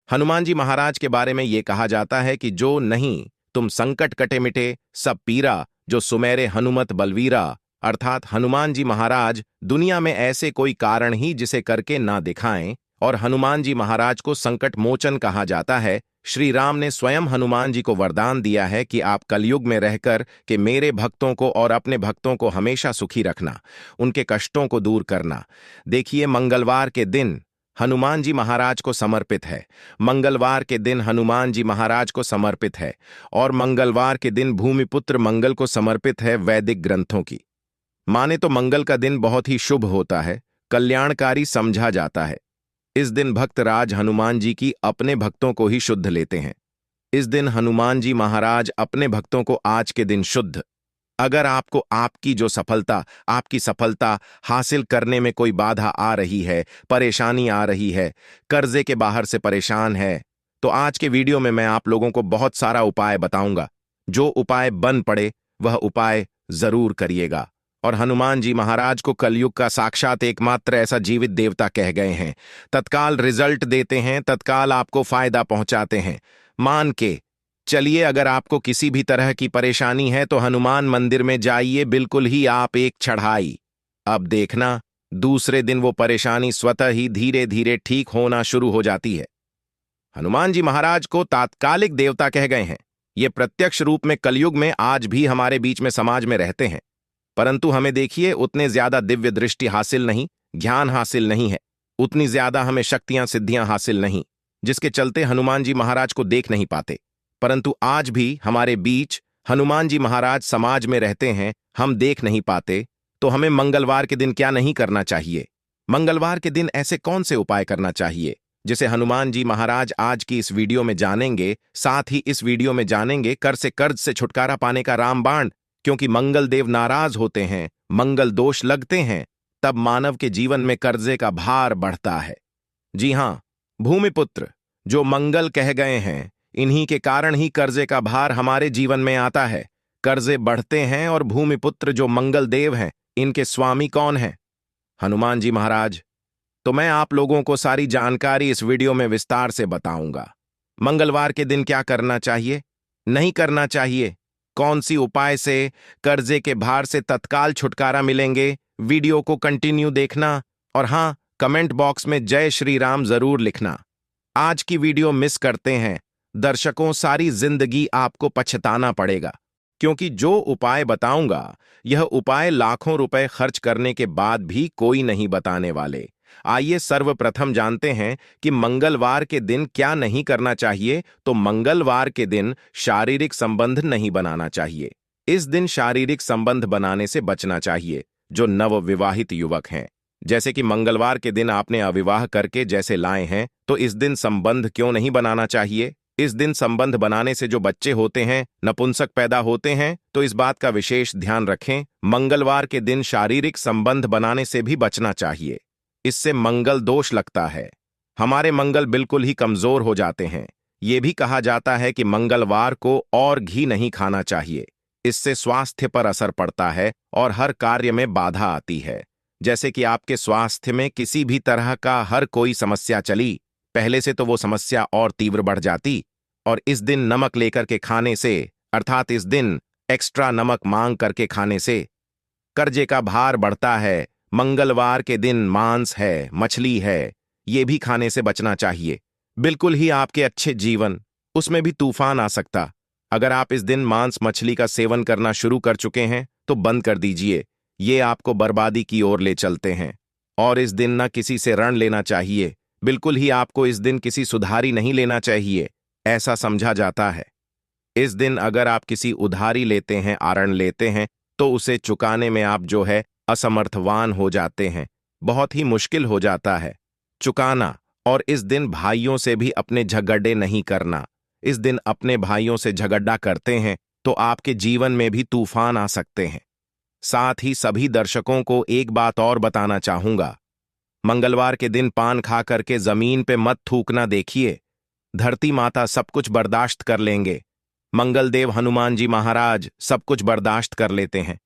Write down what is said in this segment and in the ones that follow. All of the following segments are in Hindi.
हनुमान जी महाराज के बारे में ये कहा जाता है कि जो नहीं तुम संकट कटे मिटे सब पीरा, जो सुमेरे हनुमत बलवीरा। अर्थात हनुमान जी महाराज दुनिया में ऐसे कोई कारण ही जिसे करके ना दिखाएं, और हनुमान जी महाराज को संकट मोचन कहा जाता है। श्री राम ने स्वयं हनुमान जी को वरदान दिया है कि आप कलयुग में रहकर कि मेरे भक्तों को और अपने भक्तों को हमेशा सुखी रखना, उनके कष्टों को दूर करना। देखिए, मंगलवार के दिन हनुमान जी महाराज को समर्पित है। मंगलवार के दिन हनुमान जी महाराज को समर्पित है, और मंगलवार के दिन भूमिपुत्र मंगल को समर्पित है वैदिक ग्रंथों की माने तो मंगल का दिन बहुत ही शुभ होता है, कल्याणकारी समझा जाता है। इस दिन भक्त राज हनुमान जी की अपने भक्तों को ही शुद्ध लेते हैं। इस दिन हनुमान जी महाराज अपने भक्तों को आज के दिन शुद्ध। अगर आपको आपकी सफलता हासिल करने में कोई बाधा आ रही है, परेशानी आ रही है, कर्जे के बाहर से परेशान है, तो आज के वीडियो में मैं आप लोगों को बहुत सारा उपाय बताऊंगा। जो उपाय बन पड़े वह उपाय जरूर करिएगा। और हनुमान जी महाराज को कलयुग का साक्षात एकमात्र ऐसा जीवित देवता कह गए हैं। तत्काल रिजल्ट देते हैं, तत्काल आपको फायदा पहुंचाते हैं। मान के चलिए, अगर आपको किसी भी तरह की परेशानी है तो हनुमान मंदिर में जाइए, बिल्कुल ही आप एक चढ़ाई। अब देखना, दूसरे दिन वो परेशानी स्वतः ही धीरे धीरे ठीक होना शुरू हो जाती है। हनुमान जी महाराज को तात्कालिक देवता कह गए हैं। ये प्रत्यक्ष रूप में कलयुग में आज भी हमारे बीच में समाज में रहते हैं, परंतु हमें देखिए उतने ज्यादा दिव्य दृष्टि हासिल नहीं, ज्ञान हासिल नहीं है, उतनी ज्यादा हमें शक्तियां सिद्धियां हासिल नहीं, जिसके चलते हनुमान जी महाराज को देख नहीं पाते। परंतु आज भी हमारे बीच हनुमान जी महाराज समाज में रहते हैं, हम देख नहीं पाते। तो हमें मंगलवार के दिन क्या नहीं करना चाहिए? मंगलवार के दिन ऐसे कौन से उपाय करना चाहिए जिसे हनुमान जी महाराज आज की इस वीडियो में जानेंगे। साथ ही इस वीडियो में जानेंगे कर्ज से छुटकारा पाने का रामबाण। क्योंकि मंगल देव नाराज होते हैं, मंगल दोष लगते हैं, तब मानव के जीवन में कर्जे का भार बढ़ता है। जी हां, भूमिपुत्र जो मंगल कह गए हैं, इन्हीं के कारण ही कर्जे का भार हमारे जीवन में आता है। कर्जे बढ़ते हैं, और भूमिपुत्र जो मंगल देव हैं, इनके स्वामी कौन हैं? हनुमान जी महाराज। तो मैं आप लोगों को सारी जानकारी इस वीडियो में विस्तार से बताऊंगा। मंगलवार के दिन क्या करना चाहिए, नहीं करना चाहिए, कौन सी उपाय से कर्जे के भार से तत्काल छुटकारा मिलेंगे। वीडियो को कंटिन्यू देखना, और हां, कमेंट बॉक्स में जय श्री राम जरूर लिखना। आज की वीडियो मिस करते हैं दर्शकों, सारी जिंदगी आपको पछताना पड़ेगा, क्योंकि जो उपाय बताऊंगा यह उपाय लाखों रुपए खर्च करने के बाद भी कोई नहीं बताने वाले। आइए सर्वप्रथम जानते हैं कि मंगलवार के दिन क्या नहीं करना चाहिए। तो मंगलवार के दिन शारीरिक संबंध नहीं बनाना चाहिए। इस दिन शारीरिक संबंध बनाने से बचना चाहिए। जो नवविवाहित युवक हैं, जैसे कि मंगलवार के दिन आपने अविवाह करके जैसे लाए हैं, तो इस दिन संबंध क्यों नहीं बनाना चाहिए? इस दिन संबंध बनाने से जो बच्चे होते हैं, नपुंसक पैदा होते हैं, तो इस बात का विशेष ध्यान रखें। मंगलवार के दिन शारीरिक संबंध बनाने से भी बचना चाहिए। इससे मंगल दोष लगता है, हमारे मंगल बिल्कुल ही कमजोर हो जाते हैं। यह भी कहा जाता है कि मंगलवार को और घी नहीं खाना चाहिए, इससे स्वास्थ्य पर असर पड़ता है और हर कार्य में बाधा आती है। जैसे कि आपके स्वास्थ्य में किसी भी तरह का हर कोई समस्या चली, पहले से तो वो समस्या और तीव्र बढ़ जाती। और इस दिन नमक लेकर के खाने से, अर्थात इस दिन एक्स्ट्रा नमक मांग करके खाने से कर्जे का भार बढ़ता है। मंगलवार के दिन मांस है, मछली है, ये भी खाने से बचना चाहिए। बिल्कुल ही आपके अच्छे जीवन, उसमें भी तूफान आ सकता। अगर आप इस दिन मांस मछली का सेवन करना शुरू कर चुके हैं तो बंद कर दीजिए, ये आपको बर्बादी की ओर ले चलते हैं। और इस दिन न किसी से ऋण लेना चाहिए, बिल्कुल ही आपको इस दिन किसी सुधारी नहीं लेना चाहिए, ऐसा समझा जाता है। इस दिन अगर आप किसी उधारी लेते हैं, आरण लेते हैं, तो उसे चुकाने में आप जो है असमर्थवान हो जाते हैं, बहुत ही मुश्किल हो जाता है चुकाना। और इस दिन भाइयों से भी अपने झगड़े नहीं करना। इस दिन अपने भाइयों से झगड़ा करते हैं तो आपके जीवन में भी तूफान आ सकते हैं। साथ ही सभी दर्शकों को एक बात और बताना चाहूंगा, मंगलवार के दिन पान खा करके जमीन पे मत थूकना। देखिए, धरती माता सब कुछ बर्दाश्त कर लेंगे, मंगलदेव हनुमान जी महाराज सब कुछ बर्दाश्त कर लेते हैं,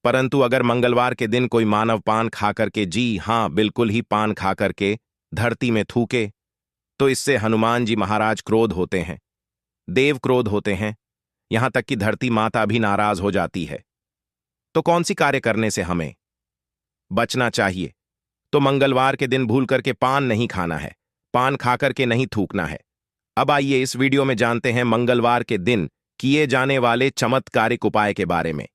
परंतु अगर मंगलवार के दिन कोई मानव पान खा करके, जी हां, बिल्कुल ही पान खा करके धरती में थूके, तो इससे हनुमान जी महाराज क्रोध होते हैं, देव क्रोध होते हैं, यहां तक कि धरती माता भी नाराज हो जाती है। तो कौन सी कार्य करने से हमें बचना चाहिए? तो मंगलवार के दिन भूल करके पान नहीं खाना है, पान खा करके नहीं थूकना है। अब आइए इस वीडियो में जानते हैं मंगलवार के दिन किए जाने वाले चमत्कारिक उपाय के बारे में,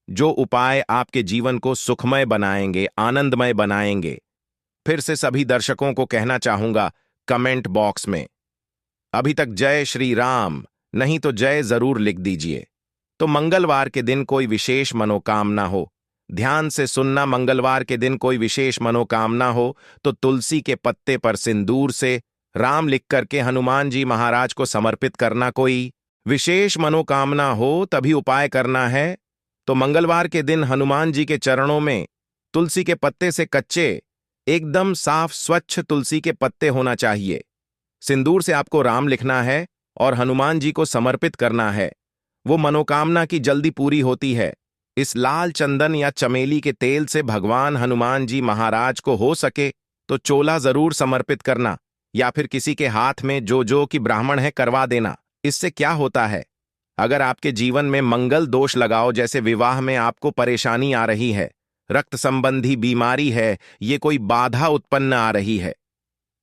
जो उपाय आपके जीवन को सुखमय बनाएंगे, आनंदमय बनाएंगे। फिर से सभी दर्शकों को कहना चाहूंगा कमेंट बॉक्स में अभी तक जय श्री राम नहीं तो जय जरूर लिख दीजिए। तो मंगलवार के दिन कोई विशेष मनोकामना हो, ध्यान से सुनना, मंगलवार के दिन कोई विशेष मनोकामना हो तो तुलसी के पत्ते पर सिंदूर से राम लिख करके हनुमान जी महाराज को समर्पित करना। कोई विशेष मनोकामना हो तभी उपाय करना है। तो मंगलवार के दिन हनुमान जी के चरणों में तुलसी के पत्ते से कच्चे, एकदम साफ स्वच्छ तुलसी के पत्ते होना चाहिए। सिंदूर से आपको राम लिखना है और हनुमान जी को समर्पित करना है। वो मनोकामना की जल्दी पूरी होती है। इस लाल चंदन या चमेली के तेल से भगवान हनुमान जी महाराज को हो सके तो चोला जरूर समर्पित करना, या फिर किसी के हाथ में जो कि ब्राह्मण है करवा देना। इससे क्या होता है, अगर आपके जीवन में मंगल दोष लगाओ, जैसे विवाह में आपको परेशानी आ रही है, रक्त संबंधी बीमारी है, ये कोई बाधा उत्पन्न आ रही है,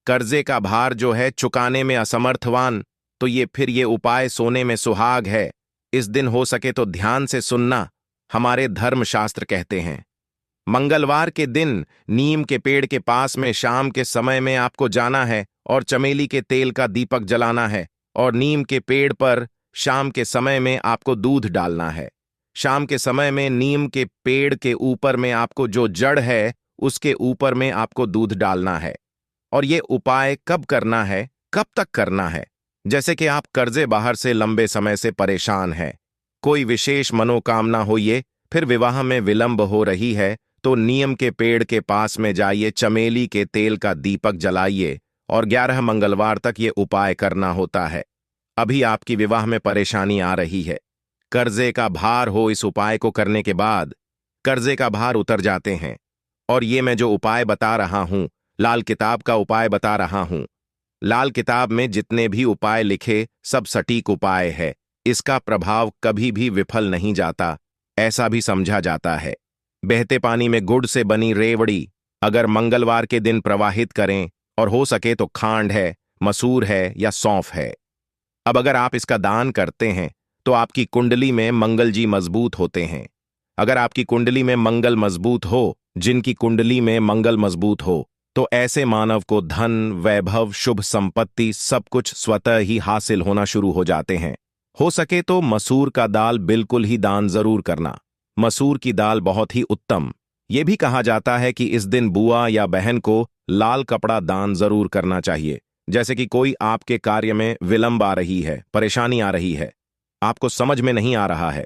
कर्जे का भार जो है चुकाने में असमर्थवान, तो ये उपाय सोने में सुहाग है। इस दिन हो सके तो ध्यान से सुनना, हमारे धर्मशास्त्र कहते हैं मंगलवार के दिन नीम के पेड़ के पास में शाम के समय में आपको जाना है और चमेली के तेल का दीपक जलाना है, और नीम के पेड़ पर शाम के समय में आपको दूध डालना है। शाम के समय में नीम के पेड़ के ऊपर में आपको जो जड़ है उसके ऊपर में आपको दूध डालना है। और ये उपाय कब करना है, कब तक करना है? जैसे कि आप कर्जे बाहर से लंबे समय से परेशान हैं, कोई विशेष मनोकामना हो, ये फिर विवाह में विलंब हो रही है, तो नीम के पेड़ के पास में जाइए, चमेली के तेल का दीपक जलाइए और 11 मंगलवार तक ये उपाय करना होता है। अभी आपकी विवाह में परेशानी आ रही है, कर्जे का भार हो, इस उपाय को करने के बाद कर्जे का भार उतर जाते हैं। और ये मैं जो उपाय बता रहा हूं, लाल किताब का उपाय बता रहा हूं। लाल किताब में जितने भी उपाय लिखे सब सटीक उपाय है, इसका प्रभाव कभी भी विफल नहीं जाता, ऐसा भी समझा जाता है। बहते पानी में गुड़ से बनी रेवड़ी अगर मंगलवार के दिन प्रवाहित करें, और हो सके तो खांड है, मसूर है या सौंफ है। अब अगर आप इसका दान करते हैं तो आपकी कुंडली में मंगल जी मजबूत होते हैं। अगर आपकी कुंडली में मंगल मजबूत हो, जिनकी कुंडली में मंगल मजबूत हो, तो ऐसे मानव को धन, वैभव, शुभ संपत्ति सब कुछ स्वतः ही हासिल होना शुरू हो जाते हैं। हो सके तो मसूर का दाल बिल्कुल ही दान जरूर करना। मसूर की दाल बहुत ही उत्तम। ये भी कहा जाता है कि इस दिन बुआ या बहन को लाल कपड़ा दान जरूर करना चाहिए। जैसे कि कोई आपके कार्य में विलंब आ रही है, परेशानी आ रही है, आपको समझ में नहीं आ रहा है,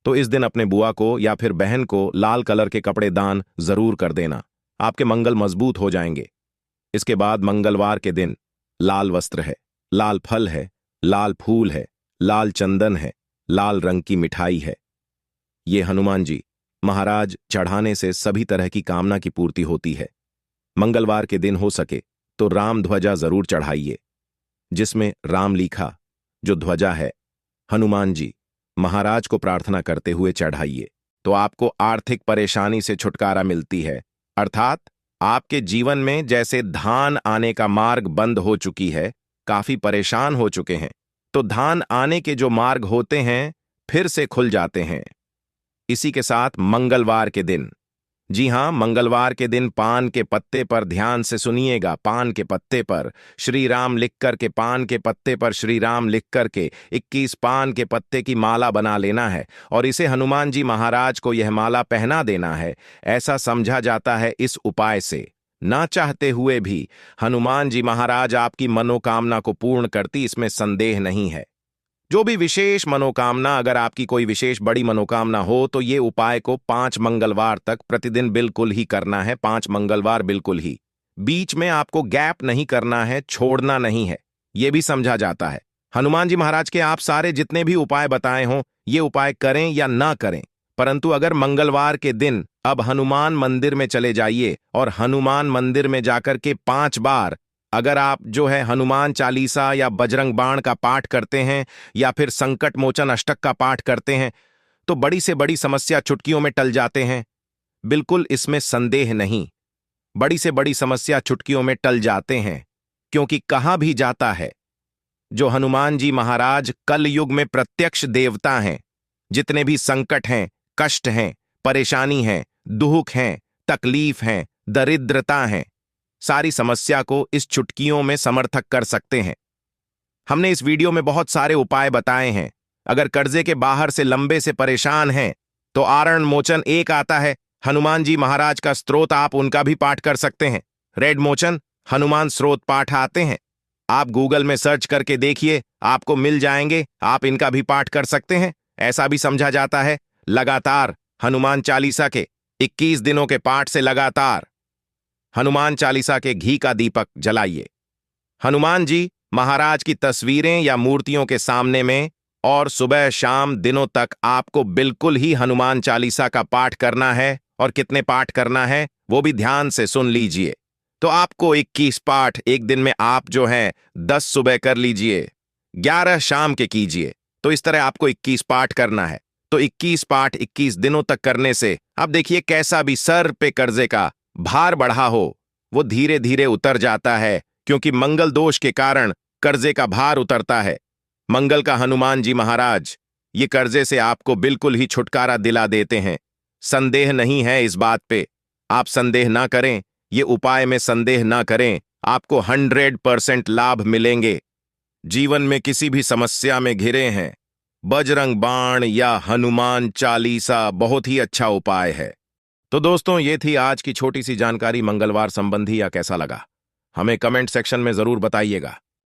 तो इस दिन अपने बुआ को या फिर बहन को लाल कलर के कपड़े दान जरूर कर देना, आपके मंगल मजबूत हो जाएंगे। इसके बाद मंगलवार के दिन लाल वस्त्र है, लाल फल है, लाल फूल है, लाल चंदन है, लाल रंग की मिठाई है। ये हनुमान जी महाराज चढ़ाने से सभी तरह की कामना की पूर्ति होती है। मंगलवार के दिन हो सके तो राम ध्वजा जरूर चढ़ाइए, जिसमें राम लिखा जो ध्वजा है हनुमान जी महाराज को प्रार्थना करते हुए चढ़ाइए, तो आपको आर्थिक परेशानी से छुटकारा मिलती है। अर्थात आपके जीवन में जैसे धान आने का मार्ग बंद हो चुकी है, काफी परेशान हो चुके हैं, तो धान आने के जो मार्ग होते हैं फिर से खुल जाते हैं। इसी के साथ मंगलवार के दिन, जी हां, मंगलवार के दिन पान के पत्ते पर, ध्यान से सुनिएगा, पान के पत्ते पर श्री राम लिख करके, पान के पत्ते पर श्री राम लिख करके 21 पान के पत्ते की माला बना लेना है और इसे हनुमान जी महाराज को यह माला पहना देना है। ऐसा समझा जाता है इस उपाय से ना चाहते हुए भी हनुमान जी महाराज आपकी मनोकामना को पूर्ण करती, इसमें संदेह नहीं है। जो भी विशेष मनोकामना, अगर आपकी कोई विशेष बड़ी मनोकामना हो तो ये उपाय को 5 मंगलवार तक प्रतिदिन बिल्कुल ही करना है। 5 मंगलवार बिल्कुल ही, बीच में आपको गैप नहीं करना है, छोड़ना नहीं है, ये भी समझा जाता है। हनुमान जी महाराज के आप सारे जितने भी उपाय बताए हों, ये उपाय करें या ना करें, परंतु अगर मंगलवार के दिन अब हनुमान मंदिर में चले जाइए और हनुमान मंदिर में जाकर के 5 बार अगर आप जो है हनुमान चालीसा या बजरंग बाण का पाठ करते हैं या फिर संकट मोचन अष्टक का पाठ करते हैं तो बड़ी से बड़ी समस्या चुटकियों में टल जाते हैं। बिल्कुल इसमें संदेह नहीं, बड़ी से बड़ी समस्या चुटकियों में टल जाते हैं, क्योंकि कहा भी जाता है जो हनुमान जी महाराज कल युग में प्रत्यक्ष देवता हैं। जितने भी संकट हैं, कष्ट हैं, परेशानी हैं, दुख हैं, तकलीफ हैं, दरिद्रता हैं, सारी समस्या को इस चुटकियों में समर्थक कर सकते हैं। हमने इस वीडियो में बहुत सारे उपाय बताए हैं। अगर कर्जे के बाहर से लंबे से परेशान हैं तो आरण मोचन एक आता है, हनुमान जी महाराज का स्तोत्र, आप उनका भी पाठ कर सकते हैं। रेड मोचन हनुमान स्तोत्र पाठ आते हैं, आप गूगल में सर्च करके देखिए, आपको मिल जाएंगे, आप इनका भी पाठ कर सकते हैं। ऐसा भी समझा जाता है लगातार हनुमान चालीसा के 21 दिनों के पाठ से लगातार हनुमान चालीसा के घी का दीपक जलाइए। हनुमान जी महाराज की तस्वीरें या मूर्तियों के सामने में और सुबह शाम दिनों तक आपको बिल्कुल ही हनुमान चालीसा का पाठ करना है। और कितने पाठ करना है वो भी ध्यान से सुन लीजिए। तो आपको 21 पाठ एक दिन में आप जो है 10 सुबह कर लीजिए, 11 शाम के कीजिए। तो इस तरह आपको 21 पाठ करना है। तो 21 पाठ 21 दिनों तक करने से अब देखिए कैसा भी सर पे कर्जे का भार बढ़ा हो वो धीरे धीरे उतर जाता है, क्योंकि मंगल दोष के कारण कर्जे का भार उतरता है। मंगल का हनुमान जी महाराज ये कर्जे से आपको बिल्कुल ही छुटकारा दिला देते हैं। संदेह नहीं है इस बात पे, आप संदेह ना करें, ये उपाय में संदेह ना करें, आपको 100% लाभ मिलेंगे। जीवन में किसी भी समस्या में घिरे हैं, बजरंग बाण या हनुमान चालीसा बहुत ही अच्छा उपाय है। तो दोस्तों ये थी आज की छोटी सी जानकारी मंगलवार संबंधी। या कैसा लगा हमें कमेंट सेक्शन में जरूर बताइएगा।